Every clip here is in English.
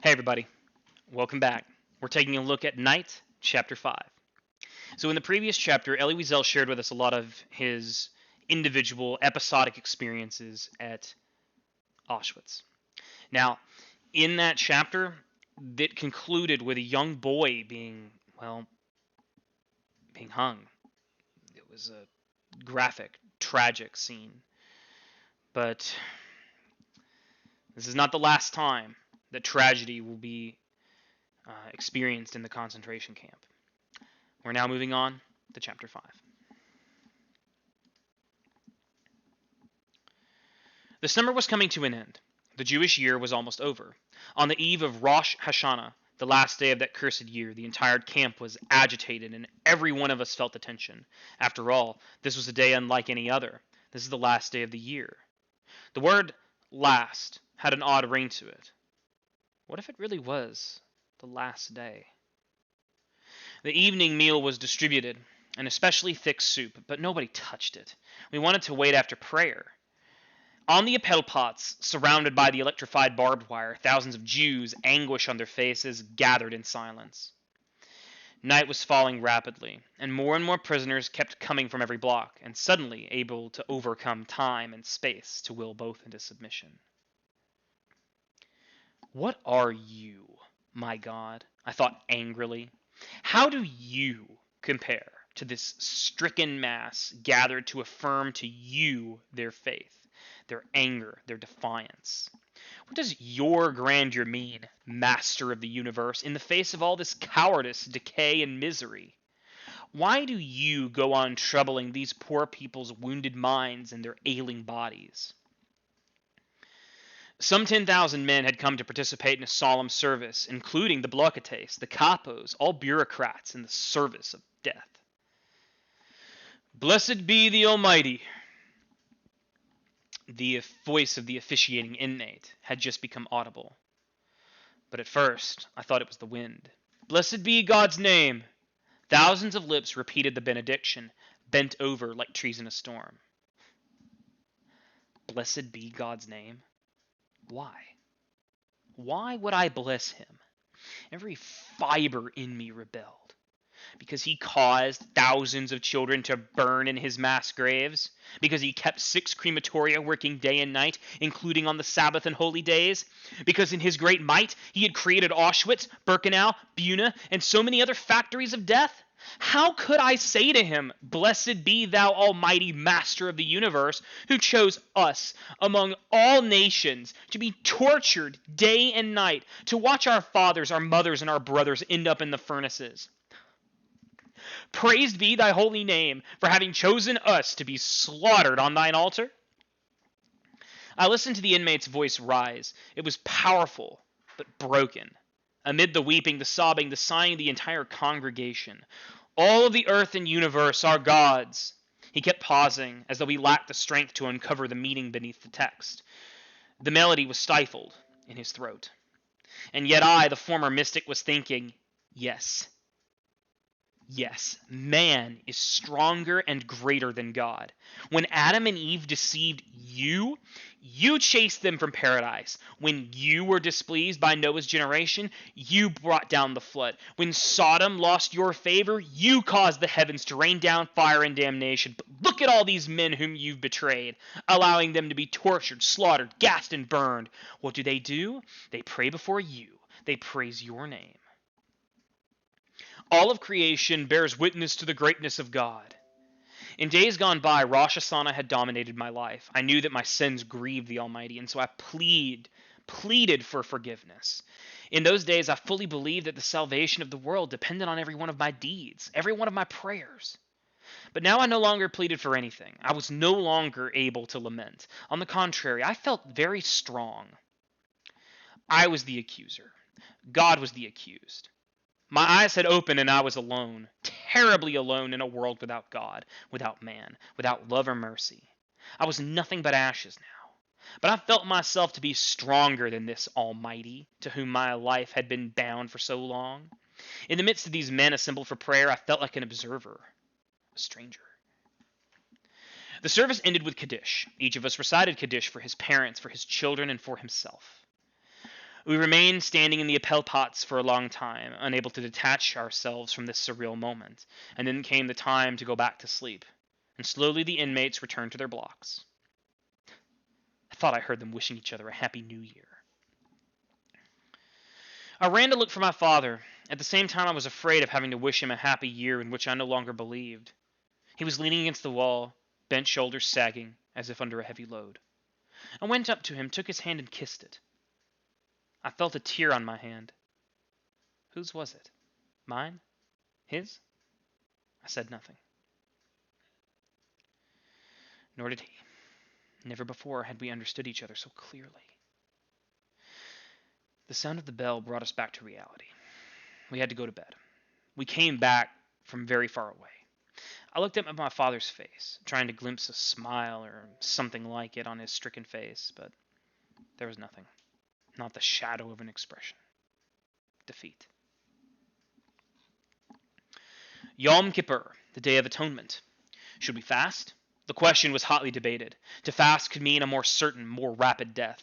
Hey everybody, welcome back. We're taking a look at Night, Chapter 5. So in the previous chapter, Elie Wiesel shared with us a lot of his individual episodic experiences at Auschwitz. Now, in that chapter, it concluded with a young boy being hung. It was a graphic, tragic scene. But this is not the last time that tragedy will be experienced in the concentration camp. We're now moving on to Chapter 5. The summer was coming to an end. The Jewish year was almost over. On the eve of Rosh Hashanah, the last day of that cursed year, the entire camp was agitated, and every one of us felt the tension. After all, this was a day unlike any other. This is the last day of the year. The word last had an odd ring to it. What if it really was the last day? The evening meal was distributed, an especially thick soup, but nobody touched it. We wanted to wait after prayer. On the Appellplatz, surrounded by the electrified barbed wire, thousands of Jews, anguish on their faces, gathered in silence. Night was falling rapidly, and more prisoners kept coming from every block, and suddenly able to overcome time and space to will both into submission. What are you, my God? I thought angrily. How do you compare to this stricken mass gathered to affirm to you their faith, their anger, their defiance? What does your grandeur mean, master of the universe, in the face of all this cowardice, decay, and misery? Why do you go on troubling these poor people's wounded minds and their ailing bodies? Some 10,000 men had come to participate in a solemn service, including the blockades, the capos, all bureaucrats in the service of death. Blessed be the Almighty. The voice of the officiating inmate had just become audible. But at first, I thought it was the wind. Blessed be God's name. Thousands of lips repeated the benediction, bent over like trees in a storm. Blessed be God's name. Why? Why would I bless him? Every fiber in me rebelled. Because he caused thousands of children to burn in his mass graves? Because he kept 6 crematoria working day and night, including on the Sabbath and holy days? Because in his great might he had created Auschwitz, Birkenau, Buna, and so many other factories of death? How could I say to him, Blessed be thou, almighty master of the universe, who chose us among all nations to be tortured day and night, to watch our fathers, our mothers, and our brothers end up in the furnaces? Praised be thy holy name for having chosen us to be slaughtered on thine altar. I listened to the inmate's voice rise. It was powerful, but broken. Amid the weeping, the sobbing, the sighing, the entire congregation. All of the earth and universe are God's. He kept pausing, as though he lacked the strength to uncover the meaning beneath the text. The melody was stifled in his throat. And yet I, the former mystic, was thinking, yes, man is stronger and greater than God. When Adam and Eve deceived you, you chased them from paradise. When you were displeased by Noah's generation, you brought down the flood. When Sodom lost your favor, you caused the heavens to rain down fire and damnation. But look at all these men whom you've betrayed, allowing them to be tortured, slaughtered, gassed, and burned. What do? They pray before you. They praise your name. All of creation bears witness to the greatness of God. In days gone by, Rosh Hashanah had dominated my life. I knew that my sins grieved the Almighty, and so I pleaded for forgiveness. In those days, I fully believed that the salvation of the world depended on every one of my deeds, every one of my prayers. But now I no longer pleaded for anything. I was no longer able to lament. On the contrary, I felt very strong. I was the accuser. God was the accused. My eyes had opened and I was alone, terribly alone in a world without God, without man, without love or mercy. I was nothing but ashes now. But I felt myself to be stronger than this Almighty, to whom my life had been bound for so long. In the midst of these men assembled for prayer, I felt like an observer, a stranger. The service ended with Kaddish. Each of us recited Kaddish for his parents, for his children, and for himself. We remained standing in the Appellplatz for a long time, unable to detach ourselves from this surreal moment, and then came the time to go back to sleep, and slowly the inmates returned to their blocks. I thought I heard them wishing each other a happy new year. I ran to look for my father. At the same time, I was afraid of having to wish him a happy year in which I no longer believed. He was leaning against the wall, bent shoulders sagging, as if under a heavy load. I went up to him, took his hand, and kissed it. I felt a tear on my hand. Whose was it? Mine? His? I said nothing. Nor did he. Never before had we understood each other so clearly. The sound of the bell brought us back to reality. We had to go to bed. We came back from very far away. I looked up at my father's face, trying to glimpse a smile or something like it on his stricken face, but there was nothing. Not the shadow of an expression. Defeat. Yom Kippur, the Day of Atonement. Should we fast? The question was hotly debated. To fast could mean a more certain, more rapid death.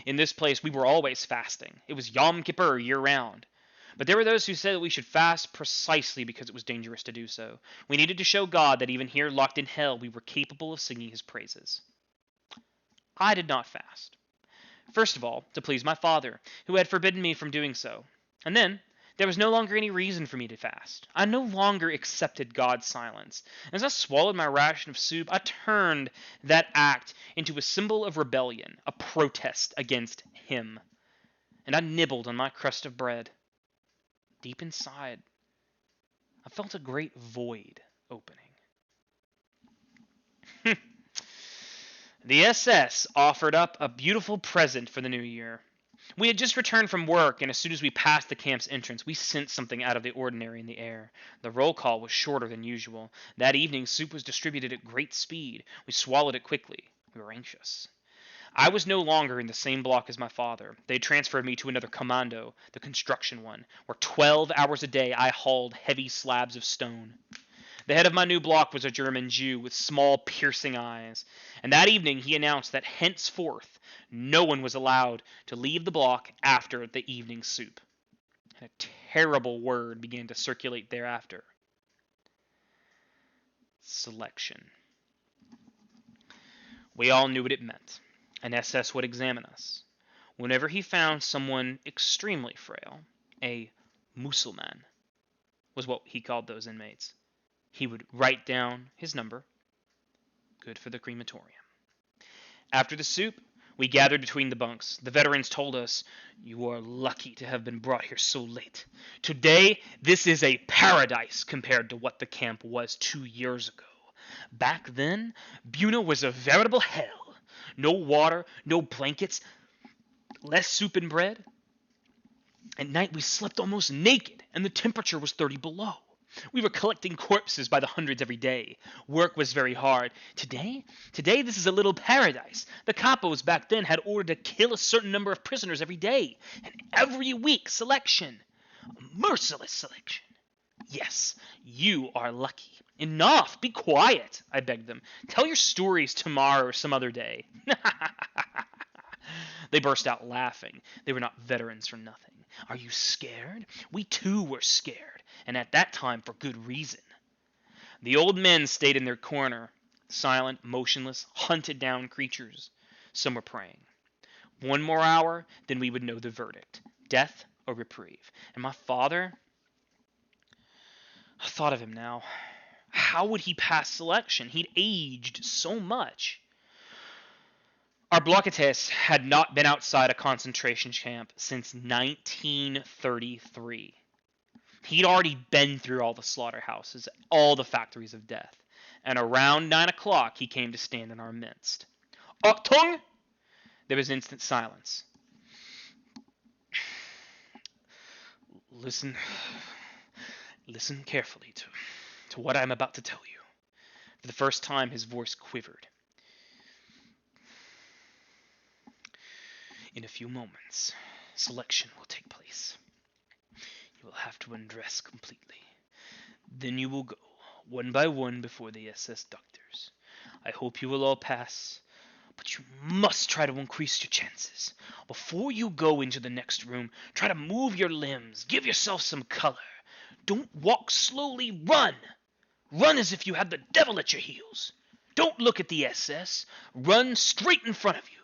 In this place, we were always fasting. It was Yom Kippur year-round. But there were those who said that we should fast precisely because it was dangerous to do so. We needed to show God that even here locked in hell, we were capable of singing his praises. I did not fast. First of all, to please my father, who had forbidden me from doing so. And then, there was no longer any reason for me to fast. I no longer accepted God's silence. As I swallowed my ration of soup, I turned that act into a symbol of rebellion, a protest against him. And I nibbled on my crust of bread. Deep inside, I felt a great void opening. The SS offered up a beautiful present for the new year. We had just returned from work, and as soon as we passed the camp's entrance, we sensed something out of the ordinary in the air. The roll call was shorter than usual. That evening, soup was distributed at great speed. We swallowed it quickly. We were anxious. I was no longer in the same block as my father. They transferred me to another commando, the construction one, where 12 hours a day I hauled heavy slabs of stone. The head of my new block was a German Jew with small, piercing eyes, and that evening he announced that henceforth no one was allowed to leave the block after the evening soup. And a terrible word began to circulate thereafter. Selection. We all knew what it meant. An SS would examine us. Whenever he found someone extremely frail, a Mussulman was what he called those inmates, he would write down his number. Good for the crematorium. After the soup, we gathered between the bunks. The veterans told us, "You are lucky to have been brought here so late. Today, this is a paradise compared to what the camp was 2 years ago. Back then, Buna was a veritable hell. No water, no blankets, less soup and bread. At night, we slept almost naked, and the temperature was 30 below. We were collecting corpses by the hundreds every day. Work was very hard. Today, this is a little paradise. The capos back then had ordered to kill a certain number of prisoners every day. And every week, selection. A merciless selection. Yes, you are lucky. Enough! Be quiet, I begged them. Tell your stories tomorrow or some other day." They burst out laughing. They were not veterans for nothing. Are you scared? We too were scared, and at that time for good reason. The old men stayed in their corner, silent, motionless, hunted down creatures. Some were praying. 1 more hour, then we would know the verdict. Death or reprieve. And my father, I thought of him now. How would he pass selection? He'd aged so much. Our blockades had not been outside a concentration camp since 1933. He'd already been through all the slaughterhouses, all the factories of death, and around 9 o'clock he came to stand in our midst. "Achtung!" There was instant silence. Listen carefully to what I'm about to tell you. For the first time his voice quivered. In a few moments, selection will take place. You will have to undress completely. Then you will go, one by one, before the SS doctors. I hope you will all pass, But you must try to increase your chances. Before you go into the next room, try to move your limbs. Give yourself some color. Don't walk slowly. Run. Run as if you had the devil at your heels. Don't look at the SS. Run straight in front of you.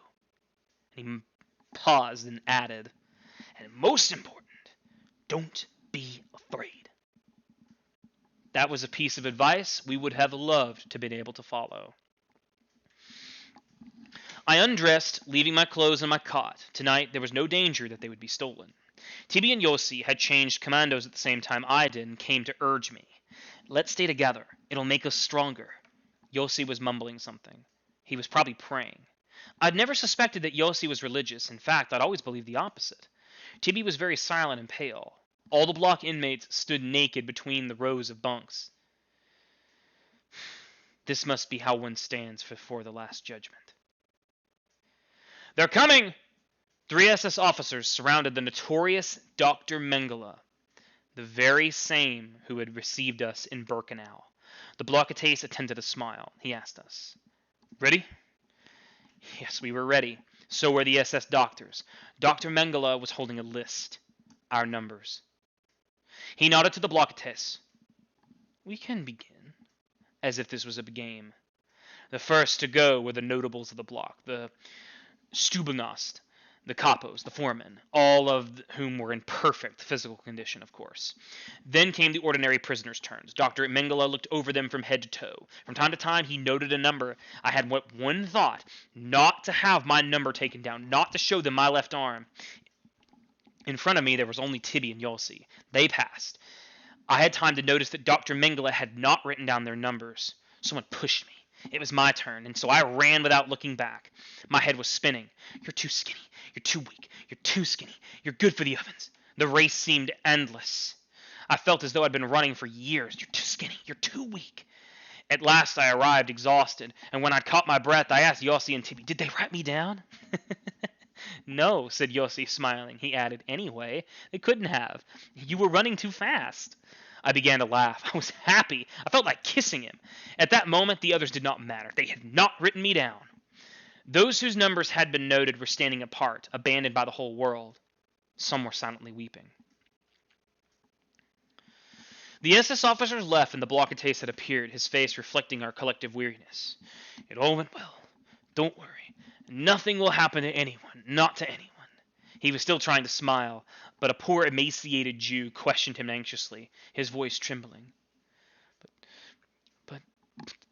And he paused and added, and most important, don't be afraid. That was a piece of advice we would have loved to have been able to follow. I undressed, leaving my clothes in my cot. Tonight, there was no danger that they would be stolen. Tibi and Yossi had changed commandos at the same time I did and came to urge me. Let's stay together. It'll make us stronger. Yossi was mumbling something. He was probably praying. I'd never suspected that Yossi was religious. In fact, I'd always believed the opposite. Tibi was very silent and pale. All the block inmates stood naked between the rows of bunks. This must be how one stands before the Last Judgment. They're coming! 3 SS officers surrounded the notorious Dr. Mengele, the very same who had received us in Birkenau. The blockades attempted a smile. He asked us, "Ready?" Yes, we were ready. So were the SS doctors. Dr. Mengele was holding a list. Our numbers. He nodded to the blockades. We can begin. As if this was a game. The first to go were the notables of the block, the Stubenast, the capos, the foremen, all of whom were in perfect physical condition, of course. Then came the ordinary prisoners' turns. Dr. Mengele looked over them from head to toe. From time to time, he noted a number. I had one thought, not to have my number taken down, not to show them my left arm. In front of me, there was only Tibi and Yossi. They passed. I had time to notice that Dr. Mengele had not written down their numbers. Someone pushed me. It was my turn, and so I ran without looking back. My head was spinning. You're too skinny. You're too weak. You're too skinny. You're good for the ovens. The race seemed endless. I felt as though I'd been running for years. You're too skinny. You're too weak. At last I arrived exhausted, and when I'd caught my breath, I asked Yossi and Tibi, "Did they write me down?" "No," said Yossi, smiling. He added, "Anyway, they couldn't have. You were running too fast." I began to laugh. I was happy. I felt like kissing him. At that moment, the others did not matter. They had not written me down. Those whose numbers had been noted were standing apart, abandoned by the whole world. Some were silently weeping. The SS officers left and the blockades had appeared, his face reflecting our collective weariness. It all went well. Don't worry. Nothing will happen to anyone, not to anyone. He was still trying to smile, but a poor emaciated Jew questioned him anxiously, his voice trembling.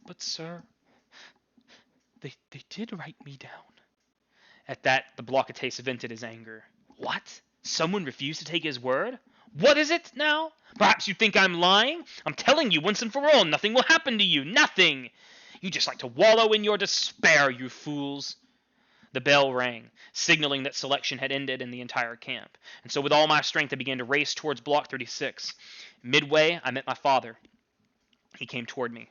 But, sir, they did write me down. At that, the blockades vented his anger. What? Someone refused to take his word? What is it now? Perhaps you think I'm lying? I'm telling you once and for all, nothing will happen to you. Nothing. You just like to wallow in your despair, you fools. The bell rang, signaling that selection had ended in the entire camp, and so with all my strength I began to race towards Block 36. Midway, I met my father. He came toward me.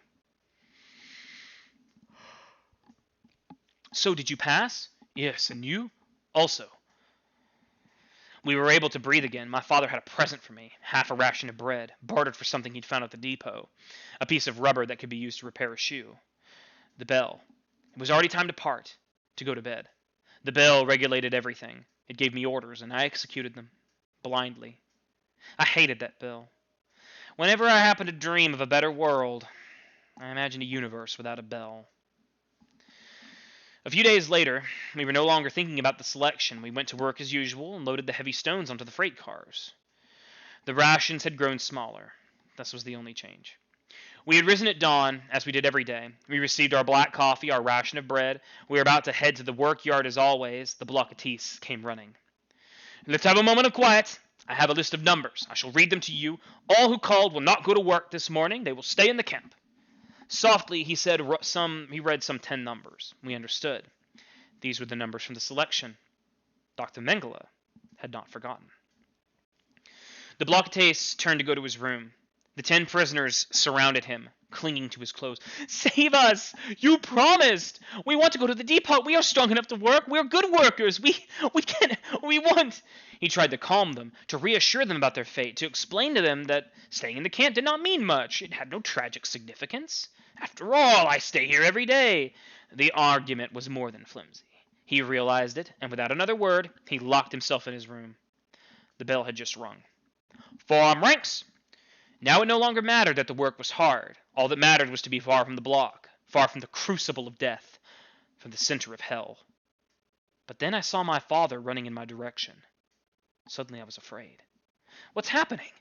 So, did you pass? Yes, and you? Also. We were able to breathe again. My father had a present for me, half a ration of bread, bartered for something he'd found at the depot, a piece of rubber that could be used to repair a shoe. The bell. It was already time to part, to go to bed. The bell regulated everything. It gave me orders, and I executed them, blindly. I hated that bell. Whenever I happened to dream of a better world, I imagined a universe without a bell. A few days later, we were no longer thinking about the selection. We went to work as usual and loaded the heavy stones onto the freight cars. The rations had grown smaller. This was the only change. We had risen at dawn, as we did every day. We received our black coffee, our ration of bread. We were about to head to the work yard as always. The blockades came running. Let's have a moment of quiet. I have a list of numbers. I shall read them to you. All who called will not go to work this morning. They will stay in the camp. Softly, he read some 10 numbers. We understood. These were the numbers from the selection. Dr. Mengele had not forgotten. The blockades turned to go to his room. The 10 prisoners surrounded him, clinging to his clothes. Save us! You promised! We want to go to the depot. We are strong enough to work. We're good workers. We want... He tried to calm them, to reassure them about their fate, to explain to them that staying in the camp did not mean much. It had no tragic significance. After all, I stay here every day. The argument was more than flimsy. He realized it, and without another word, he locked himself in his room. The bell had just rung. "Form ranks!" Now it no longer mattered that the work was hard. All that mattered was to be far from the block, far from the crucible of death, from the center of hell. But then I saw my father running in my direction. Suddenly I was afraid. "What's happening?"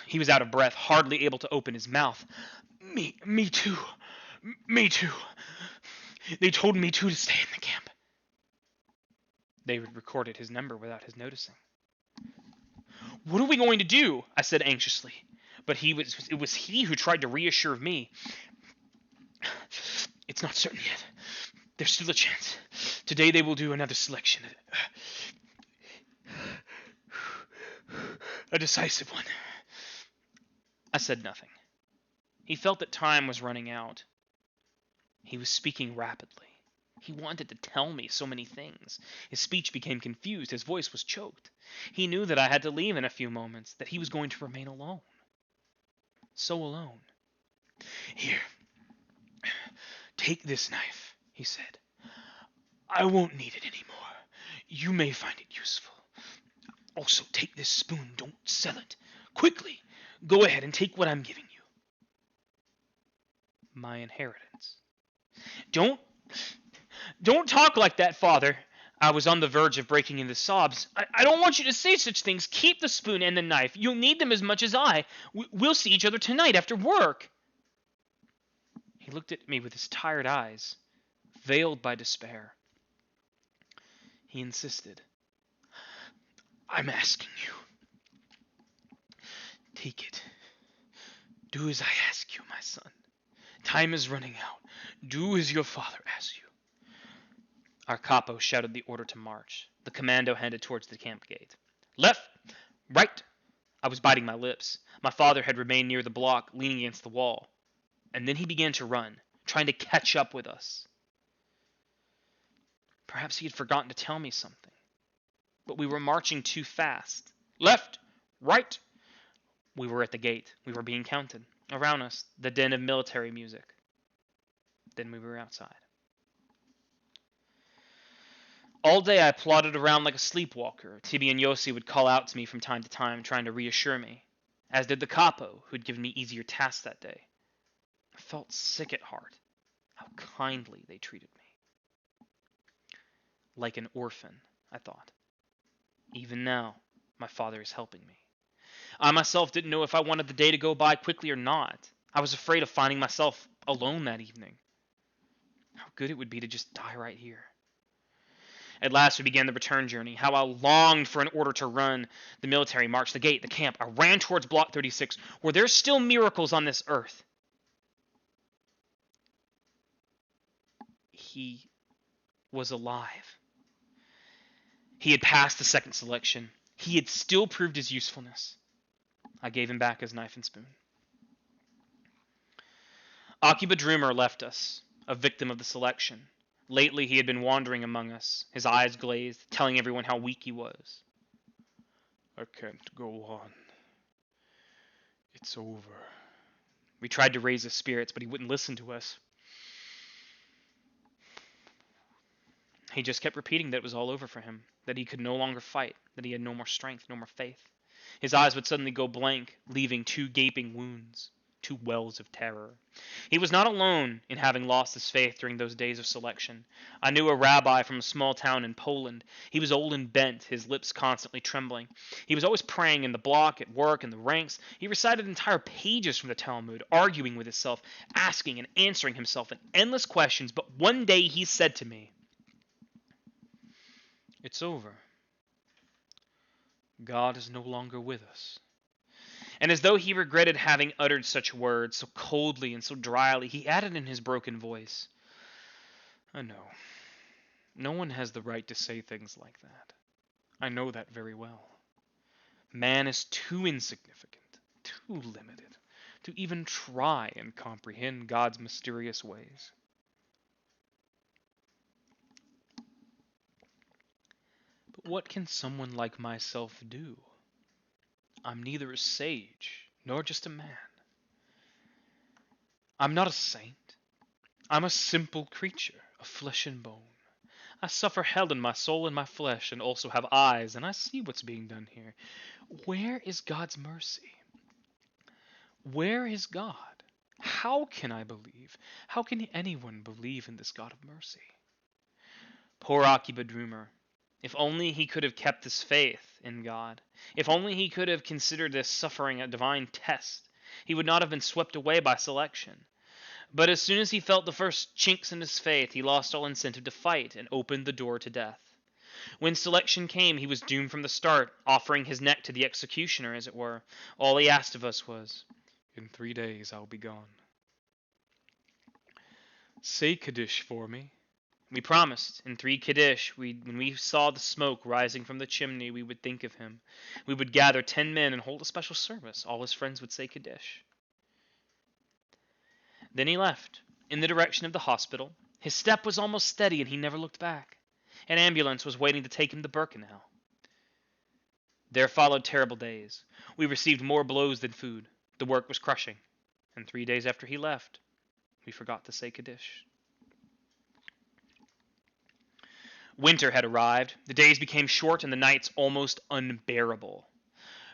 He was out of breath, hardly able to open his mouth. Me too. Me too. They told me to stay in the camp." David recorded his number without his noticing. "What are we going to do?" I said anxiously. But it was he who tried to reassure me. "It's not certain yet. There's still a chance. Today they will do another selection. A decisive one." I said nothing. He felt that time was running out. He was speaking rapidly. He wanted to tell me so many things. His speech became confused. His voice was choked. He knew that I had to leave in a few moments, that he was going to remain alone. So alone. "Here, take this knife," he said. "I won't need it anymore. You may find it useful. Also, take this spoon. Don't sell it. Quickly, go ahead and take what I'm giving you." My inheritance. Don't talk like that, Father." I was on the verge of breaking into sobs. I don't want you to say such things. Keep the spoon and the knife. You'll need them as much as I. We'll see each other tonight after work." He looked at me with his tired eyes, veiled by despair. He insisted. "I'm asking you. Take it. Do as I ask you, my son. Time is running out. Do as your father asks you." Our capo shouted the order to march. The commando handed towards the camp gate. "Left! Right!" I was biting my lips. My father had remained near the block, leaning against the wall. And then he began to run, trying to catch up with us. Perhaps he had forgotten to tell me something. But we were marching too fast. "Left! Right!" We were at the gate. We were being counted. Around us, the din of military music. Then we were outside. All day I plodded around like a sleepwalker. Tibi and Yossi would call out to me from time to time, trying to reassure me, as did the capo, who had given me easier tasks that day. I felt sick at heart. How kindly they treated me. Like an orphan, I thought. Even now, my father is helping me. I myself didn't know if I wanted the day to go by quickly or not. I was afraid of finding myself alone that evening. How good it would be to just die right here. At last we began the return journey. How I longed for an order to run. The military marched, the gate, the camp. I ran towards Block 36, where there's still miracles on this earth. He was alive. He had passed the second selection. He had still proved his usefulness. I gave him back his knife and spoon. Akiba Droomer left us, a victim of the selection. Lately he had been wandering among us, his eyes glazed, telling everyone how weak he was. "I can't go on. It's over." We tried to raise his spirits, but he wouldn't listen to us. He just kept repeating that it was all over for him, that he could no longer fight, that he had no more strength, no more faith. His eyes would suddenly go blank, leaving 2 gaping wounds, 2 wells of terror. He was not alone in having lost his faith during those days of selection. I knew a rabbi from a small town in Poland. He was old and bent, his lips constantly trembling. He was always praying in the block, at work, in the ranks. He recited entire pages from the Talmud, arguing with himself, asking and answering himself in endless questions. But one day he said to me, "It's over. God is no longer with us." And as though he regretted having uttered such words so coldly and so dryly, he added in his broken voice, "I know. No one has the right to say things like that. I know that very well. Man is too insignificant, too limited, to even try and comprehend God's mysterious ways." But what can someone like myself do? I'm neither a sage nor just a man. I'm not a saint. I'm a simple creature of flesh and bone. I suffer hell in my soul and my flesh, and also have eyes, and I see what's being done here. Where is God's mercy? Where is God? How can I believe? How can anyone believe in this God of mercy? Poor Akiba Droomer. If only he could have kept his faith in God. If only he could have considered this suffering a divine test. He would not have been swept away by selection. But as soon as he felt the first chinks in his faith, he lost all incentive to fight and opened the door to death. When selection came, he was doomed from the start, offering his neck to the executioner, as it were. All he asked of us was, "In 3 days I'll be gone. Say Kaddish for me." We promised. In 3 Kaddish, when we saw the smoke rising from the chimney, we would think of him. We would gather 10 men and hold a special service. All his friends would say Kaddish. Then he left, in the direction of the hospital. His step was almost steady, and he never looked back. An ambulance was waiting to take him to Birkenau. There followed terrible days. We received more blows than food. The work was crushing. And 3 days after he left, we forgot to say Kaddish. Winter had arrived. The days became short and the nights almost unbearable.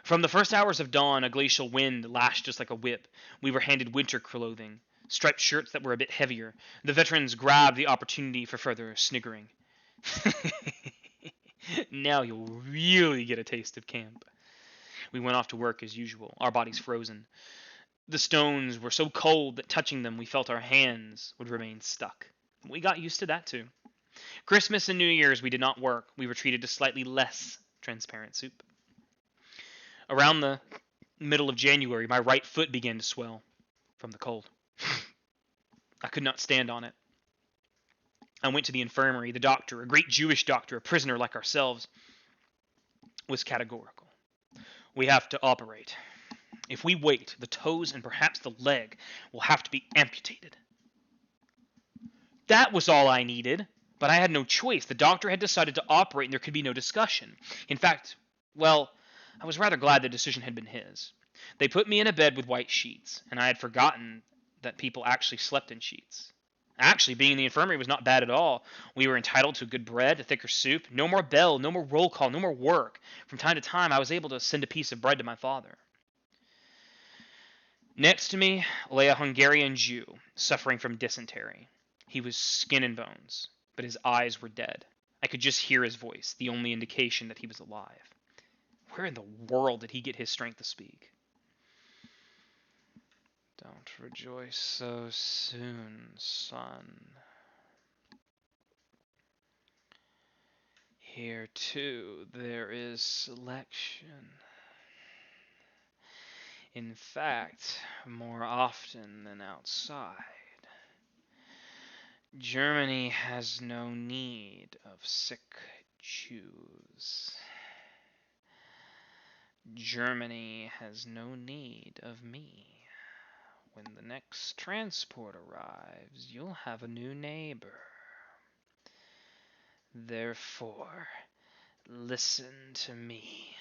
From the first hours of dawn, a glacial wind lashed us like a whip. We were handed winter clothing, striped shirts that were a bit heavier. The veterans grabbed the opportunity for further sniggering. Now you'll really get a taste of camp. We went off to work as usual, our bodies frozen. The stones were so cold that touching them we felt our hands would remain stuck. We got used to that too. Christmas and New Year's we did not work. We were treated to slightly less transparent soup. Around the middle of January, my right foot began to swell from the cold. I could not stand on it. I went to the infirmary. The doctor, a great Jewish doctor, a prisoner like ourselves, was categorical. We have to operate. If we wait, the toes and perhaps the leg will have to be amputated. That was all I needed, but I had no choice. The doctor had decided to operate and there could be no discussion. In fact, well, I was rather glad the decision had been his. They put me in a bed with white sheets, and I had forgotten that people actually slept in sheets. Actually, being in the infirmary was not bad at all. We were entitled to good bread, a thicker soup, no more bell, no more roll call, no more work. From time to time, I was able to send a piece of bread to my father. Next to me lay a Hungarian Jew, suffering from dysentery. He was skin and bones, but his eyes were dead. I could just hear his voice, the only indication that he was alive. Where in the world did he get his strength to speak? Don't rejoice so soon, son. Here, too, there is selection. In fact, more often than outside. Germany has no need of sick Jews. Germany has no need of me. When the next transport arrives, you'll have a new neighbor. Therefore, listen to me.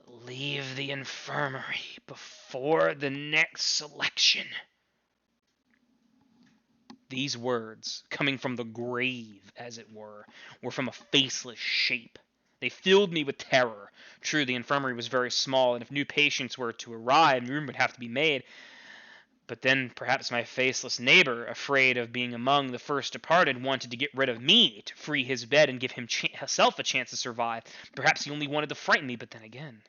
Leave the infirmary before the next selection. These words, coming from the grave, as it were from a faceless shape. They filled me with terror. True, the infirmary was very small, and if new patients were to arrive, room would have to be made. But then perhaps my faceless neighbor, afraid of being among the first departed, wanted to get rid of me, to free his bed and give himself a chance to survive. Perhaps he only wanted to frighten me, but then again,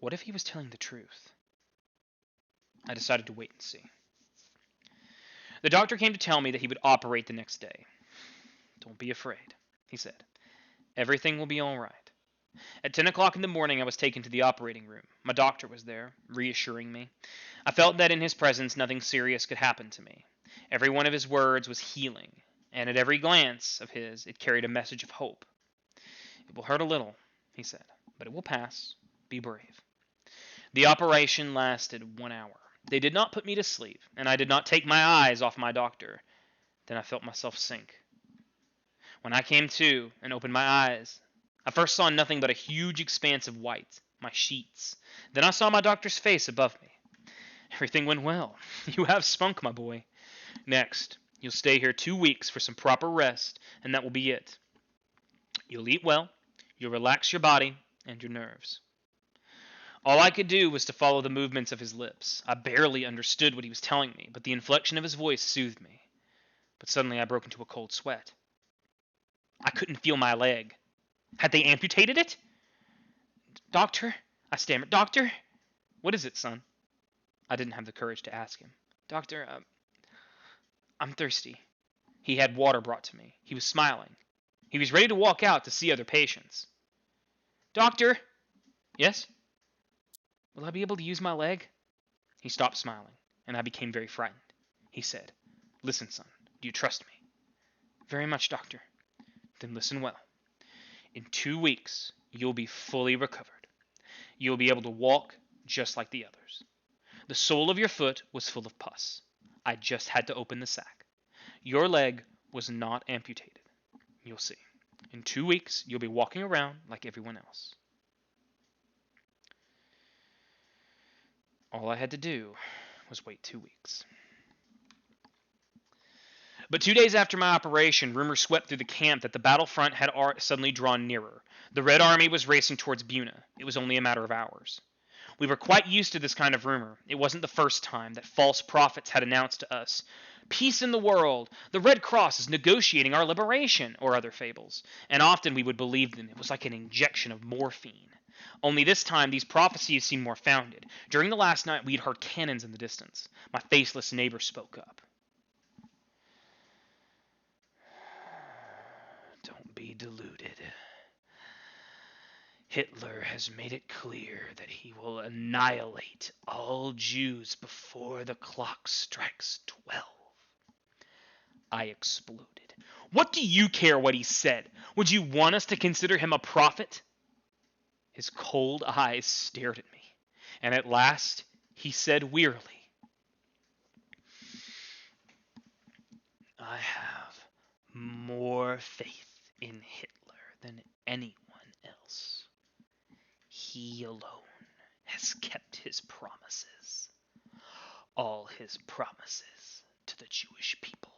what if he was telling the truth? I decided to wait and see. The doctor came to tell me that he would operate the next day. Don't be afraid, he said. Everything will be all right. At 10 o'clock in the morning, I was taken to the operating room. My doctor was there, reassuring me. I felt that in his presence, nothing serious could happen to me. Every one of his words was healing, and at every glance of his, it carried a message of hope. It will hurt a little, he said, but it will pass. Be brave. The operation lasted 1 hour. They did not put me to sleep, and I did not take my eyes off my doctor. Then I felt myself sink. When I came to and opened my eyes, I first saw nothing but a huge expanse of white, my sheets. Then I saw my doctor's face above me. Everything went well. You have spunk, my boy. Next, you'll stay here 2 weeks for some proper rest, and that will be it. You'll eat well, you'll relax your body and your nerves. All I could do was to follow the movements of his lips. I barely understood what he was telling me, but the inflection of his voice soothed me. But suddenly I broke into a cold sweat. I couldn't feel my leg. Had they amputated it? Doctor? I stammered. Doctor? What is it, son? I didn't have the courage to ask him. Doctor, I'm thirsty. He had water brought to me. He was smiling. He was ready to walk out to see other patients. Doctor? Yes? Will I be able to use my leg? He stopped smiling, and I became very frightened. He said, Listen, son, do you trust me? Very much, doctor. Then listen well. In 2 weeks, you'll be fully recovered. You'll be able to walk just like the others. The sole of your foot was full of pus. I just had to open the sac. Your leg was not amputated. You'll see. In 2 weeks, you'll be walking around like everyone else. All I had to do was wait 2 weeks. But 2 days after my operation, rumors swept through the camp that the battlefront had suddenly drawn nearer. The Red Army was racing towards Buna. It was only a matter of hours. We were quite used to this kind of rumor. It wasn't the first time that false prophets had announced to us, "Peace in the world! The Red Cross is negotiating our liberation," or other fables. And often we would believe them. It was like an injection of morphine. Only this time, these prophecies seemed more founded. During the last night, we'd heard cannons in the distance. My faceless neighbor spoke up. Don't be deluded. Hitler has made it clear that he will annihilate all Jews before the clock strikes 12. I exploded. What do you care what he said? Would you want us to consider him a prophet? His cold eyes stared at me, and at last he said wearily, I have more faith in Hitler than anyone else. He alone has kept his promises, all his promises to the Jewish people.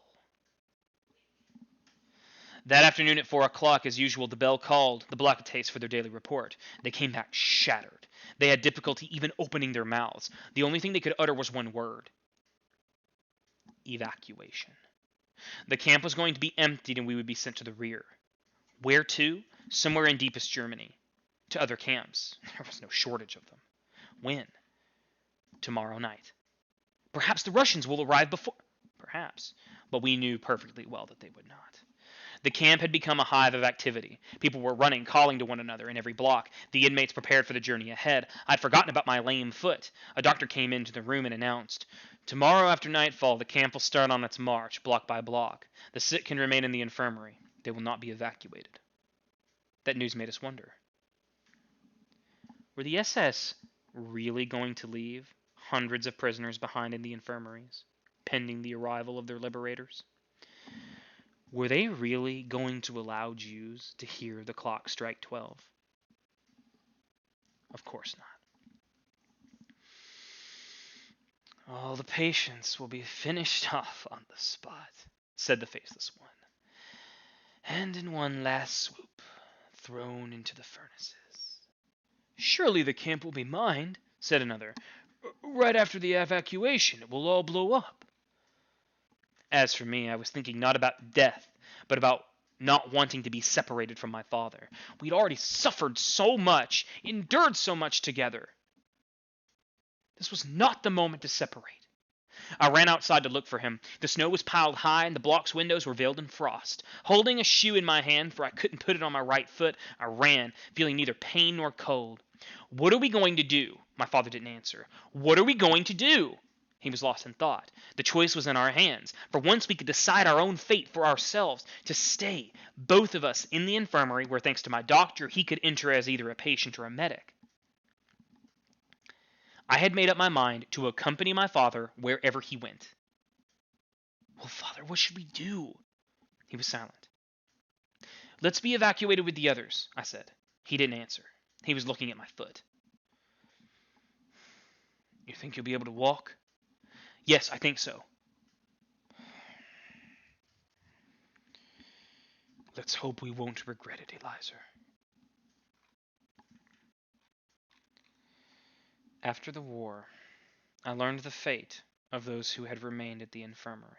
That afternoon at 4 o'clock, as usual, the bell called the Blockates for their daily report. They came back shattered. They had difficulty even opening their mouths. The only thing they could utter was one word. Evacuation. The camp was going to be emptied and we would be sent to the rear. Where to? Somewhere in deepest Germany. To other camps. There was no shortage of them. When? Tomorrow night. Perhaps the Russians will arrive before. Perhaps. But we knew perfectly well that they would not. The camp had become a hive of activity. People were running, calling to one another in every block. The inmates prepared for the journey ahead. I'd forgotten about my lame foot. A doctor came into the room and announced, Tomorrow after nightfall, the camp will start on its march, block by block. The sick can remain in the infirmary. They will not be evacuated. That news made us wonder. Were the SS really going to leave hundreds of prisoners behind in the infirmaries, pending the arrival of their liberators? Were they really going to allow Jews to hear the clock strike 12? Of course not. All the patients will be finished off on the spot, said the faceless one, and in one last swoop, thrown into the furnaces. Surely the camp will be mined, said another. Right after the evacuation, it will all blow up. As for me, I was thinking not about death, but about not wanting to be separated from my father. We'd already suffered so much, endured so much together. This was not the moment to separate. I ran outside to look for him. The snow was piled high, and the block's windows were veiled in frost. Holding a shoe in my hand, for I couldn't put it on my right foot, I ran, feeling neither pain nor cold. What are we going to do? My father didn't answer. What are we going to do? He was lost in thought. The choice was in our hands. For once we could decide our own fate for ourselves, to stay, both of us, in the infirmary where, thanks to my doctor, he could enter as either a patient or a medic. I had made up my mind to accompany my father wherever he went. Well, Father, what should we do? He was silent. Let's be evacuated with the others, I said. He didn't answer. He was looking at my foot. You think you'll be able to walk? Yes, I think so. Let's hope we won't regret it, Eliza. After the war, I learned the fate of those who had remained at the infirmary.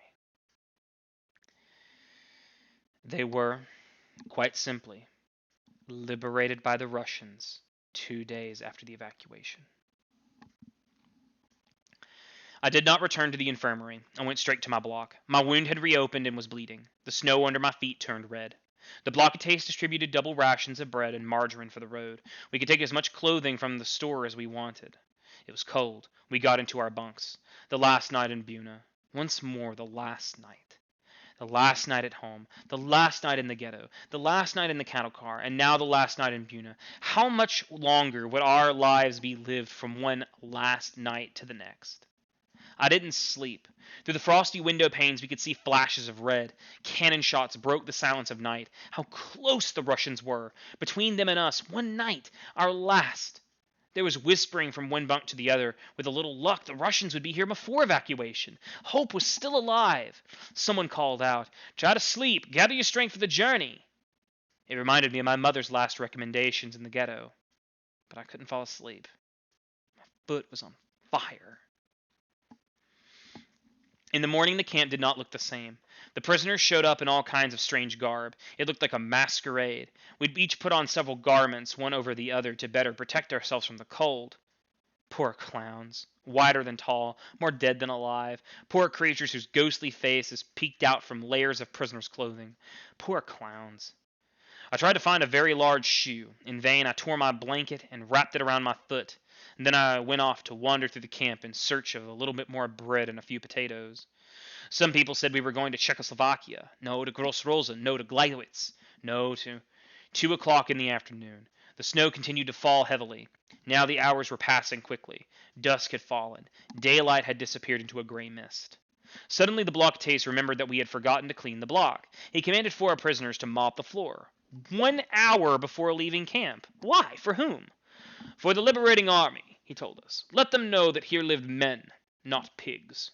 They were, quite simply, liberated by the Russians 2 days after the evacuation. I did not return to the infirmary. I went straight to my block. My wound had reopened and was bleeding. The snow under my feet turned red. The blockades distributed double rations of bread and margarine for the road. We could take as much clothing from the store as we wanted. It was cold. We got into our bunks. The last night in Buna. Once more, the last night. The last night at home. The last night in the ghetto. The last night in the cattle car. And now the last night in Buna. How much longer would our lives be lived from one last night to the next? I didn't sleep. Through the frosty window panes we could see flashes of red. Cannon shots broke the silence of night. How close the Russians were! Between them and us, one night, our last. There was whispering from one bunk to the other. With a little luck, the Russians would be here before evacuation. Hope was still alive. Someone called out, "Try to sleep. Gather your strength for the journey." It reminded me of my mother's last recommendations in the ghetto. But I couldn't fall asleep. My foot was on fire. In the morning, the camp did not look the same. The prisoners showed up in all kinds of strange garb. It looked like a masquerade. We'd each put on several garments, one over the other, to better protect ourselves from the cold. Poor clowns. Wider than tall, more dead than alive. Poor creatures whose ghostly faces peeked out from layers of prisoners' clothing. Poor clowns. I tried to find a very large shoe. In vain, I tore my blanket and wrapped it around my foot. And then I went off to wander through the camp in search of a little bit more bread and a few potatoes. Some people said we were going to Czechoslovakia. No, to Gross-Rosen. No, to Gleiwitz. No, to 2 o'clock in the afternoon. The snow continued to fall heavily. Now the hours were passing quickly. Dusk had fallen. Daylight had disappeared into a gray mist. Suddenly the blockades remembered that we had forgotten to clean the block. He commanded 4 prisoners to mop the floor. 1 hour before leaving camp. Why? For whom? For the liberating army, he told us. Let them know that here lived men, not pigs.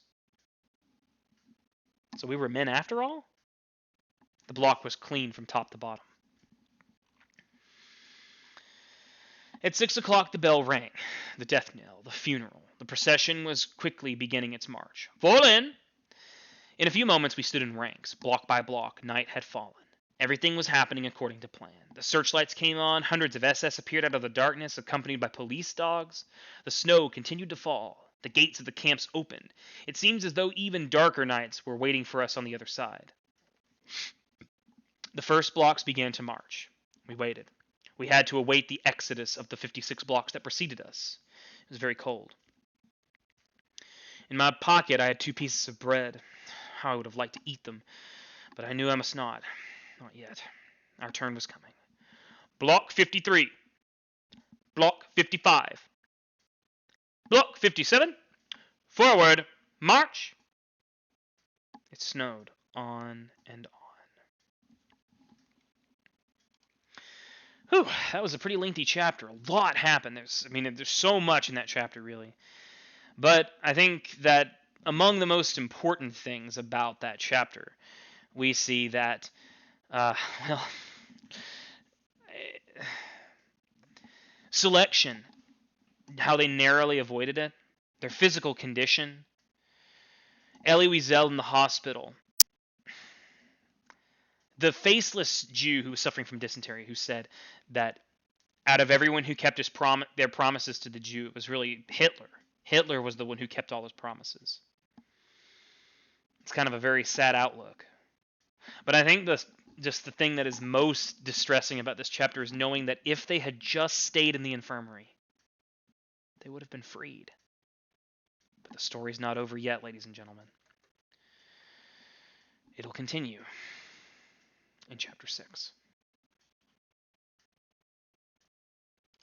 So we were men after all? The block was clean from top to bottom. At 6 o'clock the bell rang. The death knell, the funeral. The procession was quickly beginning its march. Fall in! In a few moments we stood in ranks, block by block. Night had fallen. Everything was happening according to plan. The searchlights came on, hundreds of SS appeared out of the darkness, accompanied by police dogs. The snow continued to fall. The gates of the camps opened. It seems as though even darker nights were waiting for us on the other side. The first blocks began to march. We waited. We had to await the exodus of the 56 blocks that preceded us. It was very cold. In my pocket I had 2 pieces of bread. How I would have liked to eat them, but I knew I must not. Not yet. Our turn was coming. Block 53. Block 55. Block 57. Forward. March. It snowed on and on. Whew, that was a pretty lengthy chapter. A lot happened. There's so much in that chapter, really. But I think that among the most important things about that chapter, we see that, selection, how they narrowly avoided it, their physical condition, Elie Wiesel in the hospital, the faceless Jew who was suffering from dysentery, who said that out of everyone who kept their promises to the Jew, it was really Hitler. Hitler was the one who kept all his promises. It's kind of a very sad outlook. But I think the thing that is most distressing about this chapter is knowing that if they had just stayed in the infirmary, they would have been freed. But the story's not over yet, ladies and gentlemen. It'll continue in chapter 6.